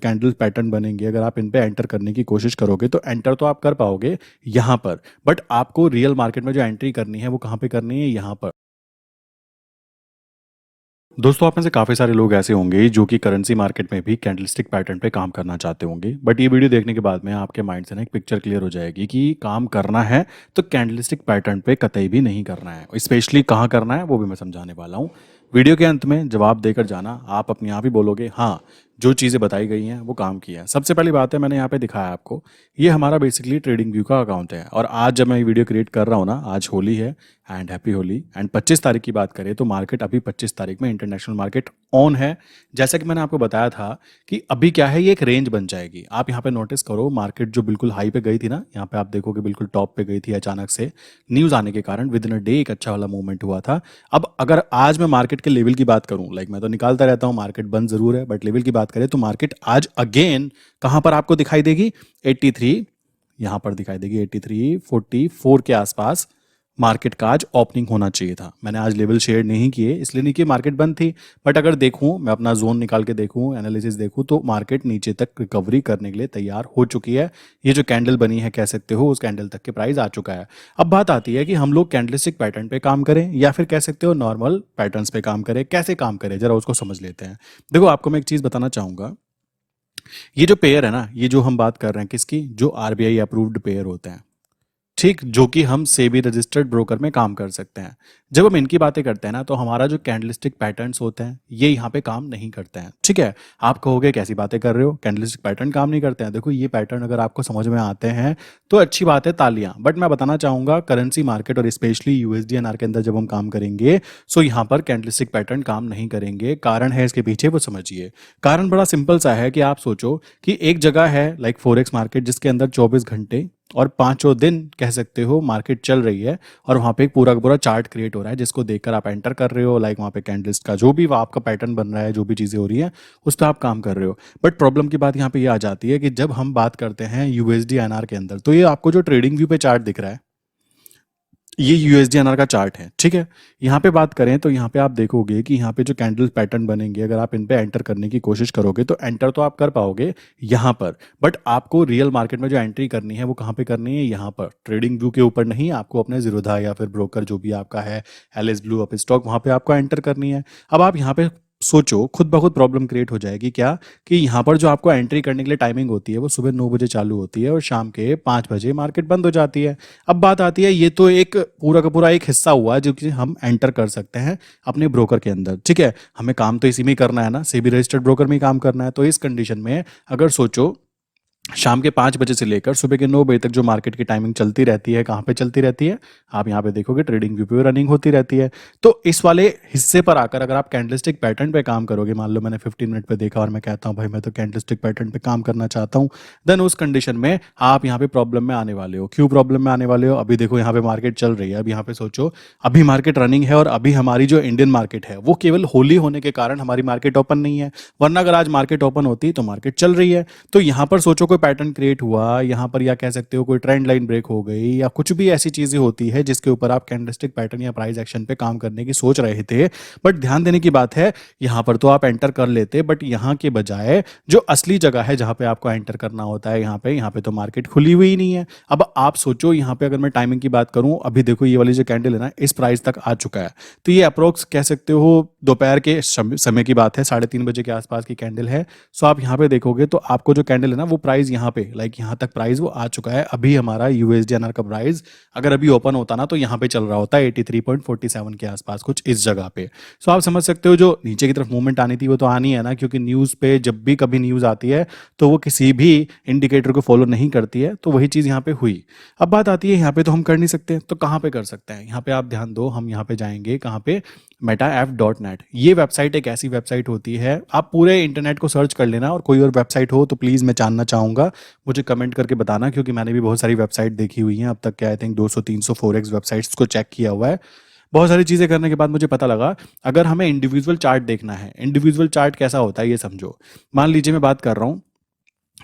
Candle pattern बनेंगे, अगर आप इन पे एंटर करने की कोशिश करोगे तो एंटर तो आप कर पाओगे यहाँ पर, बट आपको रियल मार्केट में जो एंट्री करनी है वो कहाँ पे करनी है, यहाँ पर। दोस्तों, आप में से काफ़ी सारे लोग ऐसे होंगे जो कि करेंसी मार्केट में भी कैंडलस्टिक पैटर्न पे काम करना चाहते होंगे, बट ये वीडियो देखने के बाद में आपके माइंड से ना एक पिक्चर क्लियर हो जाएगी कि काम करना है तो कैंडलस्टिक पैटर्न पे कतई भी नहीं करना है। स्पेशली कहाँ करना है वो भी मैं समझाने वाला हूँ। वीडियो के अंत में जवाब देकर जाना, आप अपने आप ही बोलोगे हाँ, जो चीज़ें बताई गई हैं वो काम किया है। सबसे पहली बात है, मैंने यहाँ पे दिखाया आपको, ये हमारा बेसिकली ट्रेडिंग व्यू का अकाउंट है। और आज जब मैं ये वीडियो क्रिएट कर रहा हूँ ना, आज होली है एंड हैप्पी होली। एंड 25 तारीख की बात करें तो मार्केट अभी 25 तारीख में इंटरनेशनल मार्केट ऑन है। जैसा कि मैंने आपको बताया था कि अभी क्या है, ये एक रेंज बन जाएगी। आप यहाँ पे नोटिस करो, मार्केट जो बिल्कुल हाई पे गई थी ना, यहाँ पे आप देखोगे बिल्कुल टॉप पे गई थी, अचानक से न्यूज़ आने के कारण विद इन अ डे एक अच्छा वाला मूवमेंट हुआ था। अब अगर आज मैं मार्केट के लेवल की बात करूं, लाइक मैं तो निकालता रहता हूं, मार्केट बंद जरूर है, बट लेवल की बात करें तो मार्केट आज अगेन कहां पर आपको दिखाई देगी, 83, यहां पर दिखाई देगी 8344 के आसपास मार्केट का आज ओपनिंग होना चाहिए था। मैंने आज लेवल शेयर नहीं किए, इसलिए नहीं कि मार्केट बंद थी, बट अगर देखूं, मैं अपना जोन निकाल के देखूं, एनालिसिस देखूं, तो मार्केट नीचे तक रिकवरी करने के लिए तैयार हो चुकी है। ये जो कैंडल बनी है कह सकते हो, उस कैंडल तक के प्राइस आ चुका है। अब बात आती है कि हम लोग कैंडलस्टिक पैटर्न पे काम करें या फिर कह सकते हो नॉर्मल पैटर्न्स पे काम करें। कैसे काम करें जरा उसको समझ लेते हैं। देखो, आपको मैं एक चीज बताना चाहूंगा, ये जो पेयर है ना, ये जो हम बात कर रहे हैं किसकी, जो आरबीआई अप्रूव्ड पेयर होते हैं, ठीक, जो कि हम सेबी रजिस्टर्ड ब्रोकर में काम कर सकते हैं। जब हम इनकी बातें करते हैं ना, तो हमारा जो कैंडलस्टिक पैटर्न्स होते हैं ये यहाँ पे काम नहीं करते हैं। ठीक है, आप कहोगे कैसी बातें कर रहे हो, कैंडलस्टिक पैटर्न काम नहीं करते हैं। देखो, ये पैटर्न अगर आपको समझ में आते हैं तो अच्छी बात है, तालियां। बट मैं बताना चाहूंगा, करेंसी मार्केट और स्पेशली यूएसडीएनआर के अंदर जब हम काम करेंगे, सो यहाँ पर कैंडलस्टिक पैटर्न काम नहीं करेंगे। कारण है इसके पीछे, वो समझिए। कारण बड़ा सिंपल सा है कि आप सोचो कि एक जगह है लाइक फोरेक्स मार्केट, जिसके अंदर 24 घंटे और पांचों दिन कह सकते हो मार्केट चल रही है, और वहां पे एक पूरा का पूरा चार्ट क्रिएट हो रहा है जिसको देखकर आप एंटर कर रहे हो। लाइक वहां पे कैंडलिस्ट का जो भी आपका पैटर्न बन रहा है, जो भी चीजें हो रही है, उस पर आप काम कर रहे हो। बट प्रॉब्लम की बात यहाँ पे ये आ जाती है कि जब हम बात करते हैं यूएसडी एनआर के अंदर, तो ये आपको जो ट्रेडिंग व्यू पे चार्ट दिख रहा है, ये यूएसडीएनआर का चार्ट है। ठीक है, यहाँ पे बात करें तो यहाँ पे आप देखोगे कि यहाँ पे जो कैंडल पैटर्न बनेंगे, अगर आप इन पे एंटर करने की कोशिश करोगे तो एंटर तो आप कर पाओगे यहाँ पर, बट आपको रियल मार्केट में जो एंट्री करनी है वो कहाँ पे करनी है, यहाँ पर। ट्रेडिंग व्यू के ऊपर नहीं, आपको अपने जीरोधा या फिर ब्रोकर जो भी आपका है, एलएस ब्लू अप स्टॉक, वहां पे आपको एंटर करनी है। अब आप यहाँ पे सोचो, खुद ब खुद प्रॉब्लम क्रिएट हो जाएगी क्या, कि यहाँ पर जो आपको एंट्री करने के लिए टाइमिंग होती है वो सुबह 9 बजे चालू होती है और शाम के 5 बजे मार्केट बंद हो जाती है। अब बात आती है, ये तो एक पूरा का पूरा एक हिस्सा हुआ जो कि हम एंटर कर सकते हैं अपने ब्रोकर के अंदर। ठीक है, हमें काम तो इसी में ही करना है ना, सेबी रजिस्टर्ड ब्रोकर में ही काम करना है। तो इस कंडीशन में अगर सोचो, शाम के 5 बजे से लेकर सुबह के 9 बजे तक जो मार्केट की टाइमिंग चलती रहती है, कहाँ पे चलती रहती है, आप यहाँ पे देखोगे ट्रेडिंग व्यू पे रनिंग होती रहती है। तो इस वाले हिस्से पर आकर अगर आप कैंडलस्टिक पैटर्न पे काम करोगे, मान लो मैंने 15 मिनट पे देखा और मैं कहता हूँ भाई मैं तो कैंडलस्टिक पैटर्न पे काम करना चाहता हूँ, देन उस कंडीशन में आप यहाँ पे प्रॉब्लम में आने वाले हो। क्यों प्रॉब्लम में आने वाले हो, अभी देखो यहाँ पे मार्केट चल रही है। अब यहाँ पे सोचो, अभी मार्केट रनिंग है और अभी हमारी जो इंडियन मार्केट है वो केवल होली होने के कारण हमारी मार्केट ओपन नहीं है, वरना अगर आज मार्केट ओपन होती तो मार्केट चल रही है। तो यहाँ पर सोचो कोई पैटर्न क्रिएट हुआ यहाँ पर, या कह सकते हो कोई ट्रेंड लाइन ब्रेक हो गई, या कुछ भी ऐसी चीजें होती है जिसके ऊपर आप कैंडलस्टिक पैटर्न या प्राइस एक्शन पे काम करने की सोच रहे थे। बट ध्यान देने की बात है, यहाँ पर तो आप एंटर कर लेते, बट यहाँ के बजाय जो असली जगह है जहां पे आपको एंटर करना होता है, यहाँ पे तो मार्केट खुली हुई नहीं है। अब आप सोचो, यहाँ पे अगर मैं टाइमिंग की बात करूं, अभी देखो ये वाली जो कैंडल है ना, इस प्राइस तक आ चुका है। तो ये अप्रोक्स कह सकते हो दोपहर के समय की बात है, 3:30 बजे के आसपास की कैंडल है। सो आप यहाँ पे देखोगे तो आपको जो कैंडल है ना, वो प्राइस यहाँ पे लाइक यहाँ तक प्राइस वो आ चुका है। अभी हमारा यूएसडीएनआर का प्राइस अगर अभी ओपन होता ना, तो यहाँ पे चल रहा होता है 83.47 के आसपास, कुछ इस जगह पे। सो आप समझ सकते हो जो नीचे की तरफ मूवमेंट आनी थी वो तो आनी है ना, क्योंकि न्यूज़ पे जब भी कभी न्यूज़ आती है तो वो किसी भी इंडिकेटर को फॉलो नहीं करती है। तो वही चीज़ यहाँ पे हुई। अब बात आती है, यहाँ पे तो हम कर नहीं सकते, तो कहाँ पे कर सकते हैं। यहाँ पे आप ध्यान दो, हम यहाँ पे जाएंगे कहाँ पे, metaF.net। ये वेबसाइट एक ऐसी वेबसाइट होती है, आप पूरे इंटरनेट को सर्च कर लेना, और कोई और वेबसाइट हो तो प्लीज़ मैं जानना चाहूँगा, मुझे कमेंट करके बताना, क्योंकि मैंने भी बहुत सारी वेबसाइट देखी हुई हैं अब तक के, आई थिंक 200-300 फॉरेक्स वेबसाइट्स को चेक किया हुआ है। बहुत सारी चीज़ें करने के बाद मुझे पता लगा, अगर हमें इंडिविजुअल चार्ट देखना है, इंडिविजुअल चार्ट कैसा होता है ये समझो। मान लीजिए मैं बात कर रहा हूँ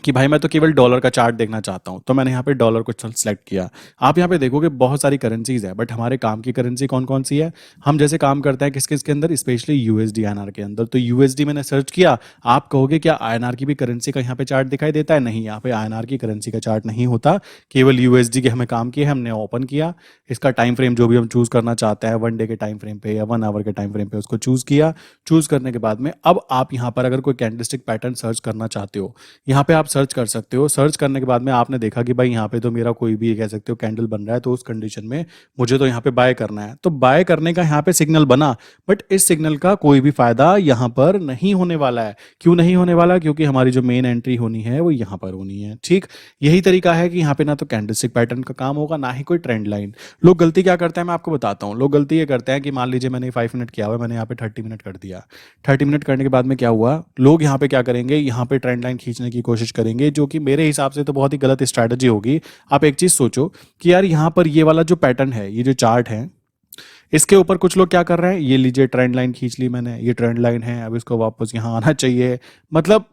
कि भाई मैं तो केवल डॉलर का चार्ट देखना चाहता हूँ, तो मैंने यहाँ पे डॉलर को सेलेक्ट किया। आप यहाँ पे देखोगे बहुत सारी करेंसीज है, बट हमारे काम की करेंसी कौन कौन सी है? हम जैसे काम करते हैं किस किस के अंदर, स्पेशली यूएसडी आईएनआर के अंदर। तो यूएसडी मैंने सर्च किया। आप कहोगे क्या आईएनआर की भी करेंसी का यहाँ पे चार्ट दिखाई देता है? नहीं, यहाँ पे आईएनआर की करेंसी का चार्ट नहीं होता, केवल यूएसडी के हमें काम किए, हमने ओपन किया, इसका टाइम फ्रेम जो भी हम चूज करना चाहते हैं, 1 डे के टाइम फ्रेम पे या 1 आवर के टाइम फ्रेम पे, उसको चूज किया। चूज करने के बाद में अब आप यहाँ पर अगर कोई कैंडलस्टिक पैटर्न सर्च करना चाहते हो, यहाँ पे आप सर्च कर सकते हो। सर्च करने के बाद में आपने देखा कि भाई यहाँ पे तो मेरा कोई भी कह सकते हो कैंडल बन रहा है, तो उस कंडीशन में मुझे तो यहाँ पे बाय करना है। तो बाय करने का यहाँ पे सिग्नल बना, बट इस सिग्नल का कोई भी फायदा यहाँ पर नहीं होने वाला है। क्यों नहीं होने वाला? क्योंकि हमारी जो मेन एंट्री होनी है वो यहाँ पर होनी है। ठीक, यही तरीका है कि यहाँ पे ना तो कैंडलस्टिक पैटर्न का काम होगा, ना ही कोई ट्रेंड लाइन। लोग गलती क्या करते हैं मैं आपको बताता हूँ। लोग गलती ये करते हैं कि मान लीजिए मैंने 5 मिनट किया हुआ है, मैंने यहाँ पे 30 मिनट कर दिया। 30 मिनट करने के बाद में क्या हुआ, लोग यहाँ पे क्या करेंगे, यहाँ पे ट्रेंड लाइन खींचने की कोशिश करेंगे, जो कि मेरे हिसाब से तो बहुत ही गलत स्ट्रैटेजी होगी। आप एक चीज सोचो कि यार यहाँ पर ये वाला जो पैटर्न है, ये जो चार्ट है, इसके ऊपर कुछ लोग क्या कर रहे हैं, ये लीजिए ट्रेंड लाइन खींच ली मैंने, ये ट्रेंड लाइन है, अब इसको वापस यहाँ आना चाहिए। मतलब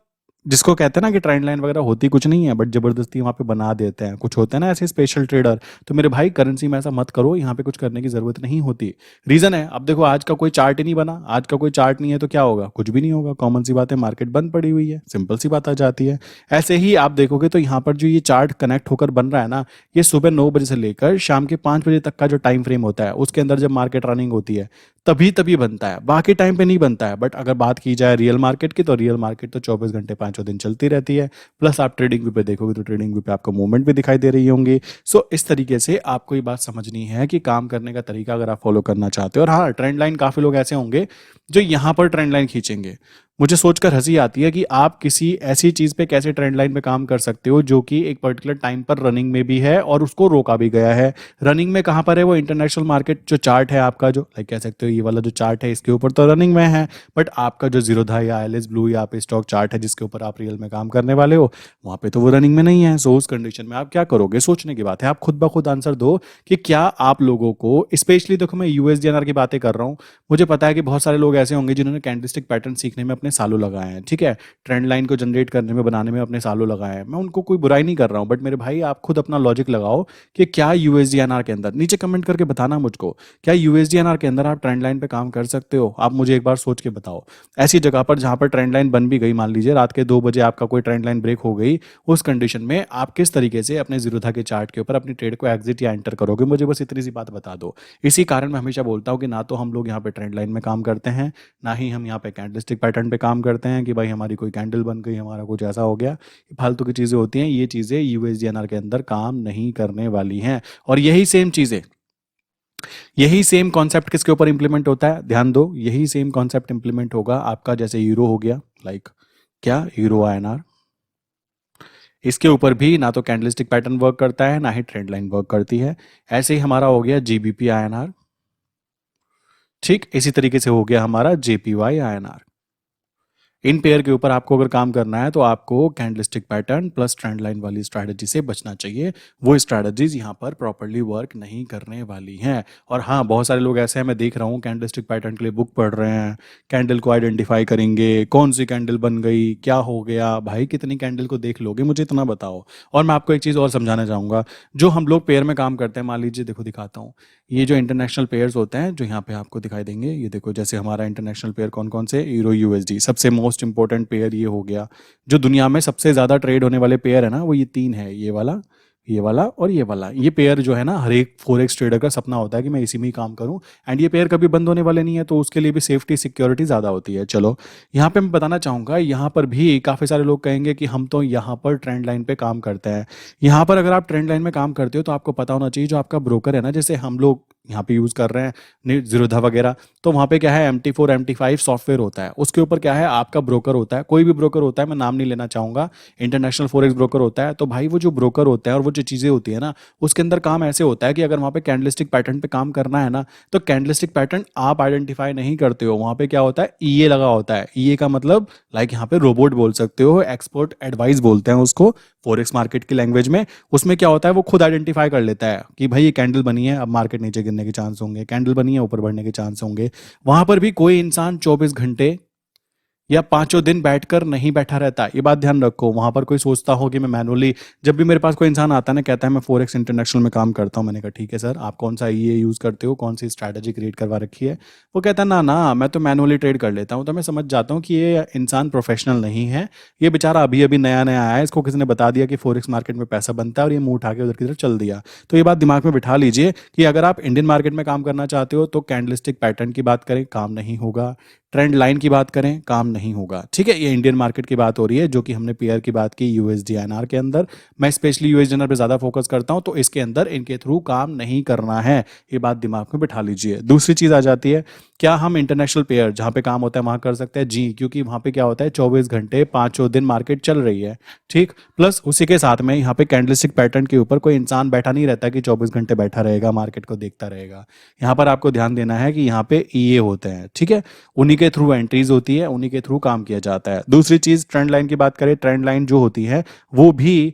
जिसको कहते हैं ना कि ट्रेंड लाइन वगैरह होती कुछ नहीं है, बट जबरदस्ती वहां पे बना देते हैं। कुछ होते हैं ना ऐसे स्पेशल ट्रेडर। तो मेरे भाई करेंसी में ऐसा मत करो, यहाँ पे कुछ करने की जरूरत नहीं होती। रीजन है, अब देखो आज का कोई चार्ट ही नहीं बना, आज का कोई चार्ट नहीं है तो क्या होगा? कुछ भी नहीं होगा। कॉमन सी बात है, मार्केट बंद पड़ी हुई है, सिंपल सी बात आ जाती है। ऐसे ही आप देखोगे तो यहाँ पर जो ये चार्ट कनेक्ट होकर बन रहा है ना, ये सुबह 9 बजे से लेकर शाम के 5 बजे तक का जो टाइम फ्रेम होता है, उसके अंदर जब मार्केट रनिंग होती है तभी तभी बनता है, बाकी टाइम पे नहीं बनता है। बट अगर बात की जाए रियल मार्केट की, तो रियल मार्केट तो 24 घंटे 5 दिन चलती रहती है। प्लस आप ट्रेडिंग व्यू पे देखोगे तो ट्रेडिंग व्यू पे आपको मूवमेंट भी दिखाई दे रही होंगी। सो इस तरीके से आपको ये बात समझनी है कि काम करने का तरीका अगर आप फॉलो करना चाहते हो। और हाँ, ट्रेंड लाइन काफी लोग ऐसे होंगे जो यहाँ पर ट्रेंड लाइन खींचेंगे। मुझे सोचकर हंसी आती है कि आप किसी ऐसी चीज पे कैसे ट्रेंड लाइन पे काम कर सकते हो जो कि एक पर्टिकुलर टाइम पर रनिंग में भी है और उसको रोका भी गया है। रनिंग में कहां पर है? वो इंटरनेशनल मार्केट जो चार्ट है आपका, जो लाइक कह सकते हो ये वाला जो चार्ट है, इसके ऊपर तो रनिंग में है। बट आपका जो जीरोधा या एलिस ब्लू या पे स्टॉक चार्ट है, जिसके ऊपर आप रियल में काम करने वाले हो, वहां पे तो वो रनिंग में नहीं है। सो उस कंडीशन में आप क्या करोगे? सोचने की बात है। आप खुद ब खुद आंसर दो कि क्या आप लोगों को, स्पेशली देखो मैं यूएसडीएनआर की बातें कर रहा हूँ, मुझे पता है कि बहुत सारे लोग ऐसे होंगे जिन्होंने कैंडलस्टिक पैटर्न सीखने में अपने सालों लगाए हैं। ठीक है, ट्रेंड लाइन को जनरेट करने में, बनाने में अपने सालों लगाए हैं। मैं उनको कोई बुराई नहीं कर रहा हूं, बट मेरे भाई आप खुद अपना लॉजिक लगाओ कि क्या यूएसडीएनआर के अंदर, नीचे कमेंट करके बताना मुझको, क्या यूएसडीएनआर के अंदर आप ट्रेंड लाइन पे काम कर सकते हो? आप मुझे एक बार सोच के बताओ। ऐसी जगह पर जहां पर ट्रेंड लाइन बन भी गई, मान लीजिए रात के 2 बजे आपका कोई ट्रेंड लाइन ब्रेक हो गई, उस कंडीशन में आप किस तरीके से अपने जीरोधा के चार्ट के ऊपर अपनी ट्रेड को एग्जिट या एंटर करोगे? मुझे बस इतनी सी बात बता दो। इसी कारण मैं हमेशा बोलता हूं कि ना तो हम लोग यहाँ पे ट्रेंड लाइन में काम करते हैं, ना ही हम यहाँ पे कैंडलस्टिक पैटर्न पे काम करते हैं कि भाई हमारी कोई कैंडल बन गई, हमारा कुछ ऐसा हो गया। ये फालतू की चीजें होती हैं, ये चीजें यूएसडीएनआर के अंदर काम नहीं करने वाली हैं। और यही सेम चीजें, यही सेम कॉन्सेप्ट किसके ऊपर इंप्लीमेंट होता है? ध्यान दो, यही सेम कॉन्सेप्ट इंप्लीमेंट होगा आपका, जैसे यूरो हो गया, लाइक क्या यूरो आईएनआर, इसके ऊपर भी ना तो कैंडलस्टिक पैटर्न वर्क करता है, ना ही ट्रेंड लाइन वर्क करती है। ऐसे ही हमारा हो गया जीबीपी आईएनआर। ठीक, इसी तरीके से हो गया हमारा जेपीवाई आईएनआर। इन पेयर के ऊपर आपको अगर काम करना है तो आपको candlestick pattern plus trend line वाली स्ट्रैटेजी से बचना चाहिए। वो स्ट्रैटेजीज यहाँ पर प्रॉपर्ली वर्क नहीं करने वाली हैं। और हाँ, बहुत सारे लोग ऐसे हैं, मैं देख रहा हूँ कैंडलस्टिक पैटर्न के लिए बुक पढ़ रहे हैं, कैंडल को आइडेंटिफाई करेंगे, कौन सी कैंडल बन गई, क्या हो गया। भाई कितनी कैंडल को देख लोगे, मुझे इतना बताओ। और मैं आपको एक चीज़ और समझाना चाहूँगा, जो हम लोग पेयर में काम करते हैं, मान लीजिए देखो दिखाता हूँ, ये जो इंटरनेशनल पेयर्स होते हैं जो यहाँ पे आपको दिखाई देंगे, ये देखो जैसे हमारा इंटरनेशनल पेयर कौन कौन से, यूरो यूएसडी सबसे मोस्ट इंपॉर्टेंट पेयर ये हो गया। जो दुनिया में सबसे ज्यादा ट्रेड होने वाले पेयर है ना, वो ये तीन है, ये वाला और ये वाला। ये पेयर जो है ना, हर एक फॉरेक्स ट्रेडर का सपना होता है कि मैं इसी में ही काम करूं। एंड ये पेयर कभी बंद होने वाले नहीं है, तो उसके लिए भी सेफ्टी सिक्योरिटी ज़्यादा होती है। चलो, यहाँ पे मैं बताना चाहूँगा, यहाँ पर भी काफ़ी सारे लोग कहेंगे कि हम तो यहाँ पर ट्रेंड लाइन पे काम करते हैं। यहाँ पर अगर आप ट्रेंड लाइन में काम करते हो तो आपको पता होना चाहिए, जो आपका ब्रोकर है ना, जैसे हम लोग यहाँ पे यूज़ कर रहे हैं जीरोधा वगैरह, तो वहाँ पे क्या है, MT4 MT5 सॉफ्टवेयर होता है। उसके ऊपर क्या है, आपका ब्रोकर होता है, कोई भी ब्रोकर होता है, मैं नाम नहीं लेना चाहूँगा, इंटरनेशनल फॉरेक्स ब्रोकर होता है। तो भाई वो जो ब्रोकर होता है और वो जो चीज़ें होती है ना, उसके अंदर काम ऐसे होता है कि अगर वहाँ पे कैंडलस्टिक पैटर्न पे काम करना है ना, तो कैंडलस्टिक पैटर्न आप आइडेंटिफाई नहीं करते हो, वहाँ पे क्या होता है, ईए लगा होता है। ईए का मतलब लाइक यहाँ पे रोबोट बोल सकते हो, एक्सपर्ट एडवाइस बोलते हैं उसको फॉरेक्स मार्केट की लैंग्वेज में। उसमें क्या होता है, वो खुद आइडेंटिफाई कर लेता है कि भाई ये कैंडल बनी है, अब मार्केट नीचे गिरने के चांस होंगे, कैंडल बनी है ऊपर बढ़ने के चांस होंगे। वहां पर भी कोई इंसान 24 घंटे या पाँचों दिन बैठकर नहीं बैठा रहता। ये बात ध्यान रखो। वहाँ पर कोई सोचता हो कि मैं मैनुअली, जब भी मेरे पास कोई इंसान आता है ना, कहता है मैं फॉरेक्स इंटरनेशनल में काम करता हूँ, मैंने कहा ठीक है सर, आप कौन सा ये यूज़ करते हो, कौन सी स्ट्रैटेजी क्रिएट करवा रखी है? वो कहता है ना ना, मैं तो मैनुअली ट्रेड कर लेता हूँ। तो मैं समझ जाता हूँ कि ये इंसान प्रोफेशनल नहीं है। ये बेचारा अभी अभी नया नया आया है, इसको किसी ने बता दिया कि फॉरेक्स मार्केट में पैसा बनता है और ये मुंह उठा के उधर की तरफ चल दिया। तो ये बात दिमाग में बिठा लीजिए कि अगर आप इंडियन मार्केट में काम करना चाहते हो तो कैंडलस्टिक पैटर्न की बात करें, काम नहीं होगा। ट्रेंड लाइन की बात करें, काम नहीं होगा। ठीक है, ये इंडियन मार्केट की बात हो रही है, जो कि हमने पेयर की बात की यूएसडीएनआर के अंदर। मैं स्पेशली यूएसडीएनआर पे ज़्यादा फोकस करता हूं, तो इसके अंदर इनके थ्रू काम नहीं करना है। ये बात दिमाग में बिठा लीजिए। दूसरी चीज़ आ जाती है, क्या हम इंटरनेशनल पेयर जहां पे काम होता है वहां कर सकते हैं? जी, क्योंकि वहां पे क्या होता है, 24 घंटे पांचों दिन मार्केट चल रही है। ठीक, प्लस उसी के साथ में यहाँ पे कैंडलस्टिक पैटर्न के ऊपर कोई इंसान बैठा नहीं रहता कि 24 घंटे बैठा रहेगा, मार्केट को देखता रहेगा। यहाँ पर आपको ध्यान देना है कि यहाँ पे ईए होते हैं। ठीक है, उन्हीं के थ्रू एंट्रीज होती है, उन्हीं के थ्रू काम किया जाता है। दूसरी चीज, ट्रेंड लाइन की बात करें, ट्रेंड लाइन जो होती है वो भी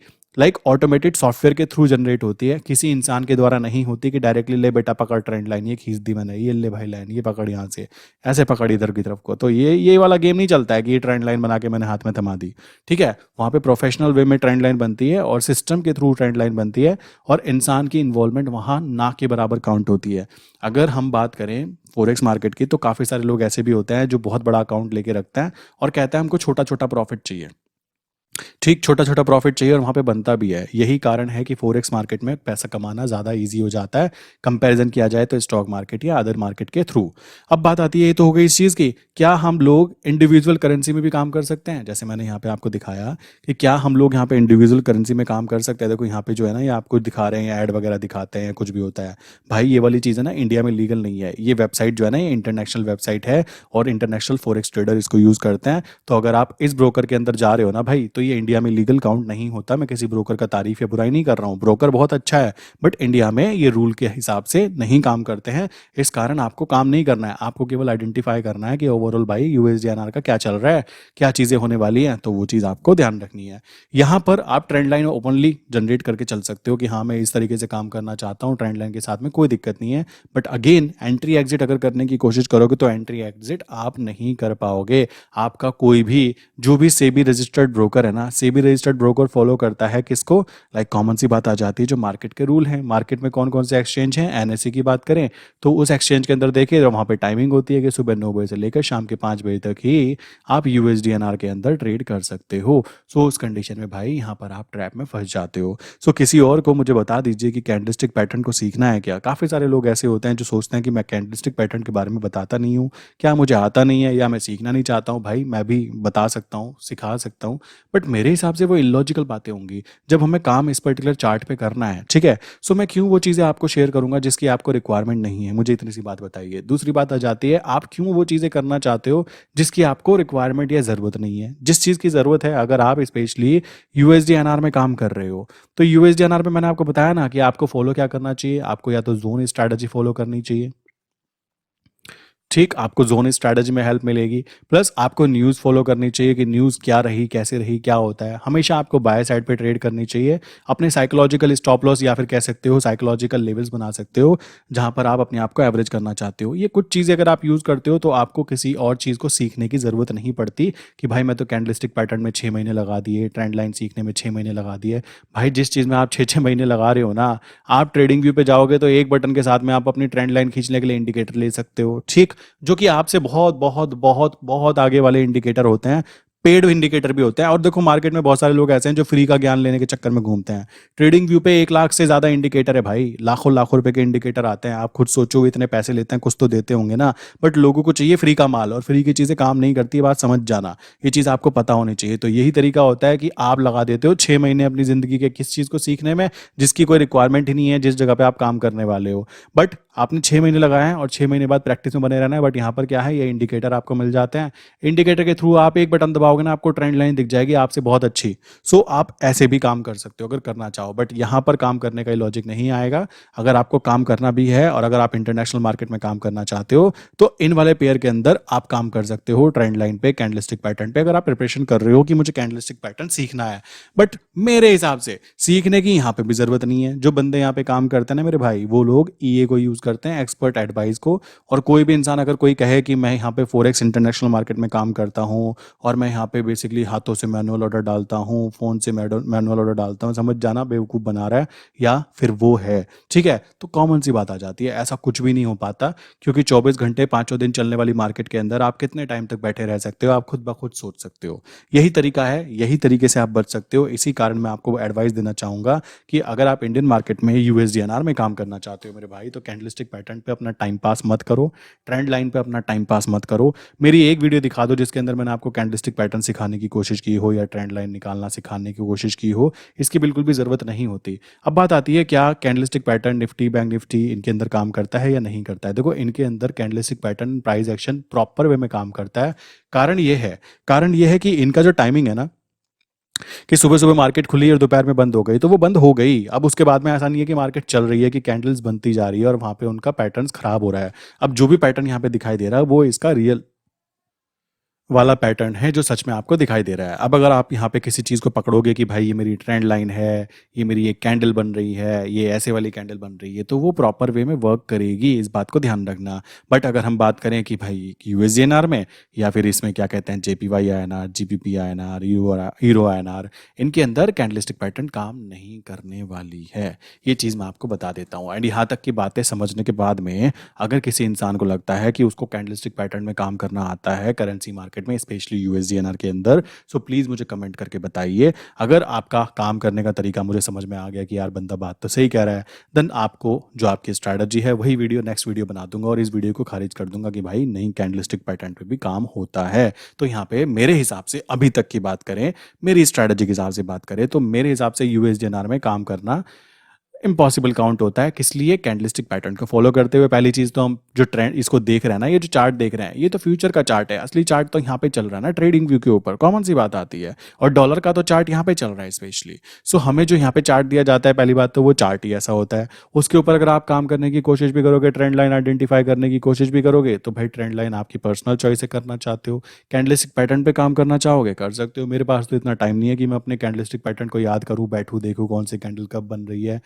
ऑटोमेटेड सॉफ्टवेयर के थ्रू जनरेट होती है, किसी इंसान के द्वारा नहीं होती कि डायरेक्टली ले बेटा पकड़ ट्रेंड लाइन, ये खींच दी मैंने, ये ले भाई लाइन, ये पकड़ यहाँ से, ऐसे पकड़ इधर की तरफ को। तो ये वाला गेम नहीं चलता है कि ये ट्रेंड लाइन बना के मैंने हाथ में थमा दी। ठीक है, वहाँ पे प्रोफेशनल वे में ट्रेंड लाइन बनती है और सिस्टम के थ्रू ट्रेंड लाइन बनती है, और इंसान की इन्वॉल्वमेंट वहाँ ना के बराबर काउंट होती है। अगर हम बात करें फॉरेक्स मार्केट की, तो काफ़ी सारे लोग ऐसे भी होते हैं जो बहुत बड़ा अकाउंट लेके रखते हैं और कहते हैं हमको छोटा छोटा प्रॉफिट चाहिए। ठीक, छोटा छोटा प्रॉफिट चाहिए और वहाँ पे बनता भी है। यही कारण है कि फॉरेक्स मार्केट में पैसा कमाना ज़्यादा इजी हो जाता है कंपैरिजन किया जाए तो स्टॉक मार्केट या अदर मार्केट के थ्रू। अब बात आती है, ये तो हो गई इस चीज़ की, क्या हम लोग इंडिविजुअल करेंसी में भी काम कर सकते हैं? जैसे मैंने यहाँ पे आपको दिखाया कि क्या हम लोग यहाँ पे इंडिविजुअल करेंसी में काम कर सकते हैं। देखो यहाँ पे जो है ना, ये आपको दिखा रहे हैं, ऐड वगैरह दिखाते हैं, कुछ भी होता है भाई, ये वाली चीज़ है ना, इंडिया में लीगल नहीं है। ये वेबसाइट जो है ना, ये इंटरनेशनल वेबसाइट है और इंटरनेशनल फॉरेक्स ट्रेडर इसको यूज़ करते हैं। तो अगर आप इस ब्रोकर के अंदर जा रहे हो ना भाई, तो ये इंडिया में लीगल काउंट नहीं होता। मैं किसी ब्रोकर का तारीफ या बुराई नहीं कर रहा हूँ, ब्रोकर बहुत अच्छा है, बट इंडिया में ये रूल के हिसाब से नहीं काम करते हैं। इस कारण आपको काम नहीं करना है, आपको केवल आइडेंटिफाई करना है कि ओवरऑल भाई यूएसडीएनआर का क्या चल रहा है, क्या चीज़ें होने वाली हैं, तो वो चीज़ आपको ध्यान रखनी है। यहाँ पर आप ट्रेंड लाइन ओपनली जनरेट करके चल सकते हो कि हाँ मैं इस तरीके से काम करना चाहता हूँ, ट्रेंड लाइन के साथ में कोई दिक्कत नहीं है। बट अगेन, एंट्री एग्जिट अगर करने की कोशिश करोगे तो एंट्री एग्जिट आप नहीं कर पाओगे। आपका कोई भी, जो भी सेबी रजिस्टर्ड ब्रोकर है ना, सेबी रजिस्टर्ड ब्रोकर फॉलो करता है किसको? कॉमन सी बात आ जाती है, जो मार्केट के रूल हैं। मार्केट में कौन कौन से एक्सचेंज हैं, एनएससी की बात करें तो उस एक्सचेंज के अंदर देखिए, वहाँ पे टाइमिंग होती है कि सुबह 9 बजे से लेकर शाम के 5 बजे तक ही आप यूएसडीएनआर के अंदर ट्रेड कर सकते हो। सो उस कंडीशन में भाई यहाँ पर आप ट्रैप में फंस जाते हो। सो किसी और को मुझे बता दीजिए कि कैंडलस्टिक पैटर्न को सीखना है क्या। काफ़ी सारे लोग ऐसे होते हैं जो सोचते हैं कि मैं कैंडलस्टिक पैटर्न के बारे में बताता नहीं हूँ, क्या मुझे आता नहीं है, या मैं सीखना नहीं चाहता हूँ। भाई मैं भी बता सकता हूँ, सिखा सकता हूँ, बट मेरे हिसाब से वो इलॉजिकल बातें होंगी जब हमें काम इस पर्टिकुलर चार्ट पे करना है। ठीक है, सो मैं क्यों वो चीज़ें आपको शेयर करूंगा जिसकी आपको रिक्वायरमेंट नहीं है। मुझे इतनी सी बात बताइए। दूसरी बात आ जाती है, आप क्यों वो चीज़ें करना चाहते हो जिसकी आपको रिक्वायरमेंट या ज़रूरत नहीं है। जिस चीज़ की ज़रूरत है, अगर आप स्पेशली यूएसडीएनआर में काम कर रहे हो, तो यूएसडीएनआर में मैंने आपको बताया ना कि आपको फॉलो क्या करना चाहिए। आपको या तो जोन स्ट्रैटेजी फॉलो करनी चाहिए। ठीक, आपको जोन स्ट्रैटेजी में हेल्प मिलेगी, प्लस आपको न्यूज़ फॉलो करनी चाहिए कि न्यूज़ क्या रही, कैसे रही, क्या होता है। हमेशा आपको बाय साइड पे ट्रेड करनी चाहिए। अपने साइकोलॉजिकल स्टॉप लॉस या फिर कह सकते हो साइकोलॉजिकल लेवल्स बना सकते हो, जहां पर आप अपने आप को एवरेज करना चाहते हो। ये कुछ चीज़ें अगर आप यूज़ करते हो तो आपको किसी और चीज़ को सीखने की ज़रूरत नहीं पड़ती कि भाई मैं तो कैंडलस्टिक पैटर्न में 6 महीने लगा दिए, ट्रेंड लाइन सीखने में 6 महीने लगा दिए। भाई जिस चीज़ में आप 6-6 महीने लगा रहे हो ना, आप ट्रेडिंग व्यू पे जाओगे तो एक बटन के साथ में आप अपनी ट्रेंड लाइन खींचने के लिए इंडिकेटर ले सकते हो। ठीक, जो कि आपसे बहुत बहुत बहुत बहुत आगे वाले इंडिकेटर होते हैं, पेड इंडिकेटर भी होते हैं। और देखो मार्केट में बहुत सारे लोग ऐसे हैं जो फ्री का ज्ञान लेने के चक्कर में घूमते हैं। ट्रेडिंग व्यू पे 1 लाख से ज्यादा इंडिकेटर है भाई, लाखों लाखों रुपए के इंडिकेटर आते हैं। आप खुद सोचो इतने पैसे लेते हैं, कुछ तो देते होंगे ना। बट लोगों को चाहिए फ्री का माल, और फ्री की चीजें काम नहीं करती है, बात समझ जाना। ये चीज आपको पता होनी चाहिए। तो यही तरीका होता है कि आप लगा देते हो 6 महीने अपनी जिंदगी के किस चीज को सीखने में जिसकी कोई रिक्वायरमेंट ही नहीं है, जिस जगह पे आप काम करने वाले हो। बट आपने 6 महीने लगाए हैं और 6 महीने बाद प्रैक्टिस में बने रहना है। बट यहाँ पर क्या है, ये इंडिकेटर आपको मिल जाते हैं। इंडिकेटर के थ्रू आप एक बटन दबाओ दबाओगे ना आपको ट्रेंड लाइन दिख जाएगी आपसे बहुत अच्छी। सो आप ऐसे भी काम कर सकते हो अगर करना चाहो, बट यहाँ पर काम करने का लॉजिक नहीं आएगा। अगर आपको काम करना भी है और अगर आप इंटरनेशनल मार्केट में काम करना चाहते हो तो इन वाले पेयर के अंदर आप काम कर सकते हो, ट्रेंड लाइन पे, कैंडलस्टिक पैटर्न पे, अगर आप प्रिपरेशन कर रहे हो कि मुझे कैंडलस्टिक पैटर्न सीखना है। बट मेरे हिसाब से सीखने की यहाँ पे भी जरूरत नहीं है। जो बंदे यहाँ पे काम करते हैं ना मेरे भाई, वो लोग ईए को यूज करते हैं, एक्सपर्ट एडवाइस को। और कोई भी इंसान अगर कोई कहे कि मैं यहाँ पे फोरेक्स इंटरनेशनल मार्केट में काम करता हूँ और मैं यहाँ पे बेसिकली हाथों से मैनुअल ऑर्डर डालता हूँ, फोन से मैनुअल ऑर्डर डालता हूँ, समझ जाना बेवकूफ़ बना रहा है या फिर वो है, ठीक है। तो कॉमन सी बात आ जाती है, ऐसा कुछ भी नहीं हो पाता, क्योंकि 24 घंटे पांचों दिन चलने वाली मार्केट के अंदर आप कितने टाइम तक बैठे रह सकते हो, आप खुद ब खुद सोच सकते हो। यही तरीका है, यही तरीके से आप बच सकते हो। इसी कारण मैं आपको एडवाइस देना चाहूंगा कि अगर आप इंडियन मार्केट में यूएसडीएनआर में काम करना चाहते हो मेरे भाई, तो कैंडलस्टिक पैटर्न पे अपना टाइम पास मत करो, ट्रेंड लाइन पे अपना टाइम पास मत करो। मेरी एक वीडियो दिखा दो जिसके अंदर मैंने आपको कैंडलस्टिक पैटर्न सिखाने की कोशिश की हो या ट्रेंड लाइन निकालना सिखाने की कोशिश की हो, इसकी बिल्कुल भी जरूरत नहीं होती। अब बात आती है क्या candlestick pattern Nifty, bank Nifty इनके अंदर काम करता है या नहीं करता है। देखो, इनके अंदर candlestick pattern price action proper way में काम करता है। कारण ये है कि इनका जो टाइमिंग है ना, कि सुबह सुबह मार्केट खुली और दोपहर में बंद हो गई, तो वो बंद हो गई। अब उसके बाद में ऐसा नहीं है कि मार्केट चल रही है, कि कैंडल्स बनती जा रही है और वहां पे उनका पैटर्न्स खराब हो रहा है। अब जो भी पैटर्न यहाँ पे दिखाई दे रहा है वो इसका रियल वाला पैटर्न है जो सच में आपको दिखाई दे रहा है। अब अगर आप यहाँ पे किसी चीज़ को पकड़ोगे कि भाई ये मेरी ट्रेंड लाइन है, ये मेरी एक कैंडल बन रही है, ये ऐसे वाली कैंडल बन रही है, तो वो प्रॉपर वे में वर्क करेगी, इस बात को ध्यान रखना। बट अगर हम बात करें कि भाई यूएसडीएनआर में या फिर इसमें क्या कहते हैं JPY INR, GPP INR, hero INR, इनके अंदर कैंडलिस्टिक पैटर्न काम नहीं करने वाली है। ये चीज़ मैं आपको बता देता हूँ। एंड यहाँ तक की बातें समझने के बाद में अगर किसी इंसान को लगता है कि उसको कैंडलिस्टिक पैटर्न में काम करना आता है करेंसी मार्केट में, स्पेशली यूएसडीएनआर के अंदर, सो प्लीज मुझे कमेंट करके बताइए। अगर आपका काम करने का तरीका मुझे समझ में आ गया कि यार बंदा बात तो सही कह रहा है, देन आपको जो आपकी स्ट्रैटेजी है वही वीडियो नेक्स्ट वीडियो बना दूंगा और इस वीडियो को खारिज कर दूंगा कि भाई नहीं, कैंडलस्टिक पैटर्न पे भी काम होता है। तो यहाँ पे मेरे हिसाब से अभी तक की बात करें, मेरी स्ट्रैटेजी के हिसाब से बात करें, तो मेरे हिसाब से यूएसडीएनआर में काम करना इम्पॉसिबल काउंट होता है। किस लिए? कैंडलस्टिक पैटर्न को फॉलो करते हुए। पहली चीज तो हम जो ट्रेंड इसको देख रहे हैं ना, ये जो चार्ट देख रहे हैं, ये तो फ्यूचर का चार्ट है। असली चार्ट तो यहाँ पे चल रहा है ना ट्रेडिंग व्यू के ऊपर, कॉमन सी बात आती है। और डॉलर का तो चार्ट यहाँ पे चल रहा है स्पेशली। सो हमें जो यहाँ पे चार्ट दिया जाता है, पहली बात तो वो चार्ट ही ऐसा होता है। उसके ऊपर अगर आप काम करने की कोशिश भी करोगे, ट्रेंड लाइन आइडेंटिफाई करने की कोशिश भी करोगे, तो भाई ट्रेंड लाइन आपकी पर्सनल चॉइस से करना चाहते हो, कैंडलस्टिक पैटर्न पे काम करना चाहोगे कर सकते हो। मेरे पास तो इतना टाइम नहीं है कि मैं अपने कैंडलस्टिक पैटर्न को याद करूँ, बैठूँ, देखूँ कौन सी कैंडल कब बन रही है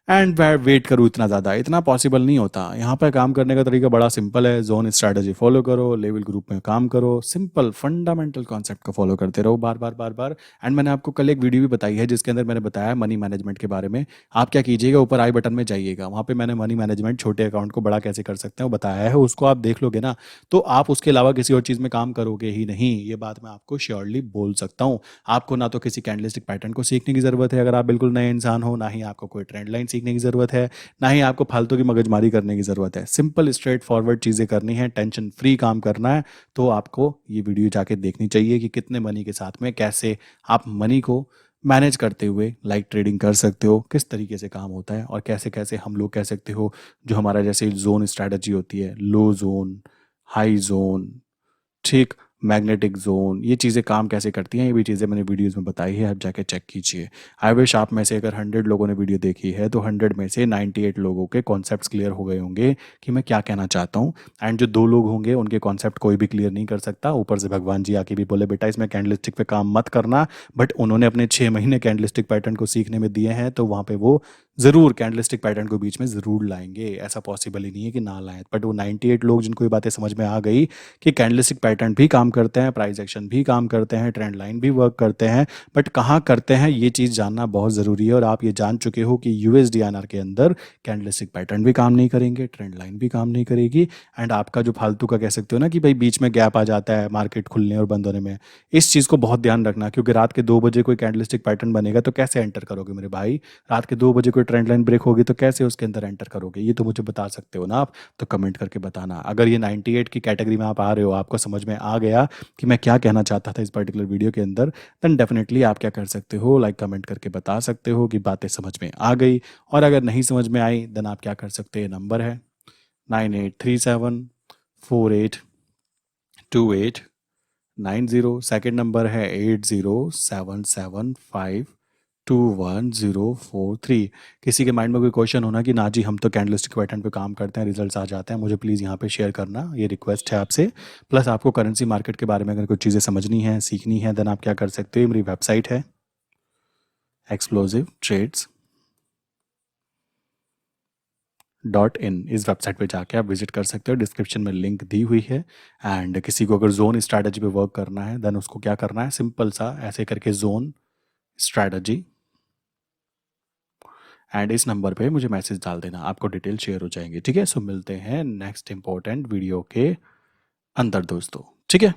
एंड वेट करूँ, इतना ज़्यादा इतना पॉसिबल नहीं होता। यहाँ पर काम करने का तरीका बड़ा सिंपल है। जोन स्ट्रैटेजी फॉलो करो, लेवल ग्रुप में काम करो, सिंपल फंडामेंटल कॉन्सेप्ट को फॉलो करते रहो बार बार बार बार। एंड मैंने आपको कल एक वीडियो भी बताई है जिसके अंदर मैंने बताया मनी मैनेजमेंट के बारे में। आप क्या कीजिएगा, ऊपर आई बटन में जाइएगा, वहाँ पे मैंने मनी मैनेजमेंट छोटे अकाउंट को बड़ा कैसे कर सकते हैं बताया है। उसको आप देख लोगे ना, तो आप उसके अलावा किसी और चीज़ में काम करोगे ही नहीं, ये बात मैं आपको श्योरली बोल सकता हूँ। आपको ना तो किसी कैंडलस्टिक पैटर्न को सीखने की ज़रूरत है अगर आप बिल्कुल नए इंसान हो, ना ही आपको कोई ट्रेंड लाइन सीखने की ज़रूरत है, ना ही आपको फालतू की मगजमारी करने की ज़रूरत है। सिंपल स्ट्रेट फॉरवर्ड चीज़ें करनी है, टेंशन फ्री काम करना है। तो आपको ये वीडियो जाके देखनी चाहिए कि कितने मनी के साथ में कैसे आप मनी को मैनेज करते हुए लाइक ट्रेडिंग कर सकते हो, किस तरीके से काम होता है, और कैसे कैसे हम लोग कह सकते हो जो हमारा जैसे जोन स्ट्रैटेजी होती है, लो जोन, हाई जोन, ठीक, मैग्नेटिक जोन, ये चीज़ें काम कैसे करती हैं, ये भी चीज़ें मैंने वीडियोस में बताई है, आप जाके चेक कीजिए। आई विश आप में से अगर 100 लोगों ने वीडियो देखी है तो 100 में से 98 लोगों के कॉन्सेप्ट्स क्लियर हो गए होंगे कि मैं क्या कहना चाहता हूँ। एंड जो 2 लोग होंगे उनके कॉन्सेप्ट कोई भी क्लियर नहीं कर सकता। ऊपर से भगवान जी आके भी बोले बेटा इसमें कैंडलस्टिक पे काम मत करना, बट उन्होंने अपने 6 महीने कैंडलस्टिक पैटर्न को सीखने में दिए हैं, तो वहाँ पे वो ज़रूर कैंडलस्टिक पैटर्न को बीच में ज़रूर लाएंगे। ऐसा पॉसिबल ही नहीं है कि ना लाएं। बट वो 98 लोग जिनको ये बातें समझ में आ गई कि कैंडलस्टिक पैटर्न भी काम करते हैं, प्राइस एक्शन भी काम करते हैं, ट्रेंड लाइन भी वर्क करते हैं, बट कहाँ करते हैं ये चीज़ जानना बहुत ज़रूरी है। और आप ये जान चुके हो कि यूएसडीआईएनआर के अंदर कैंडलस्टिक पैटर्न भी काम नहीं करेंगे, ट्रेंड लाइन भी काम नहीं करेगी। एंड आपका जो फालतू का कह सकते हो ना कि भाई बीच में गैप आ जाता है मार्केट खुलने और बंद होने में, इस चीज़ को बहुत ध्यान रखना। क्योंकि रात के 2 बजे कोई कैंडलस्टिक पैटर्न बनेगा तो कैसे एंटर करोगे मेरे भाई? रात के 2 बजे कोई ट्रेंड लाइन ब्रेक होगी तो कैसे उसके अंदर एंटर करोगे? ये तो मुझे बता सकते हो ना आप, तो कमेंट करके बताना। अगर ये 98 की कैटेगरी में आप आ रहे हो, आपको समझ में आ गया कि मैं क्या कहना चाहता था इस पर्टिकुलर वीडियो के अंदर, देन डेफिनेटली आप क्या कर सकते हो, लाइक कमेंट करके बता सकते हो कि बातें समझ में आ गई। और अगर नहीं समझ में आई देन आप क्या कर सकते हैं, नंबर है 98374828 90। सेकंड नंबर है 8077521043। किसी के माइंड में कोई क्वेश्चन होना कि ना जी हम तो कैंडलस्टिक पैटर्न पे काम करते हैं, रिजल्ट्स आ जाते हैं, मुझे प्लीज़ यहाँ पे शेयर करना, ये रिक्वेस्ट है आपसे। प्लस आपको करेंसी मार्केट के बारे में अगर कुछ चीज़ें समझनी है, सीखनी है, देन आप क्या कर सकते हो, मेरी वेबसाइट है explosivtrades.in। इस वेबसाइट पे जाके आप विजिट कर सकते हो, डिस्क्रिप्शन में लिंक दी हुई है। एंड किसी को अगर जोन स्ट्रैटेजी पे वर्क करना है, देन उसको क्या करना है, सिंपल सा ऐसे करके जोन स्ट्रैटेजी, एंड इस नंबर पे मुझे मैसेज डाल देना, आपको डिटेल शेयर हो जाएंगी। ठीक है, सो मिलते हैं नेक्स्ट इंपॉर्टेंट वीडियो के अंदर दोस्तों। ठीक है।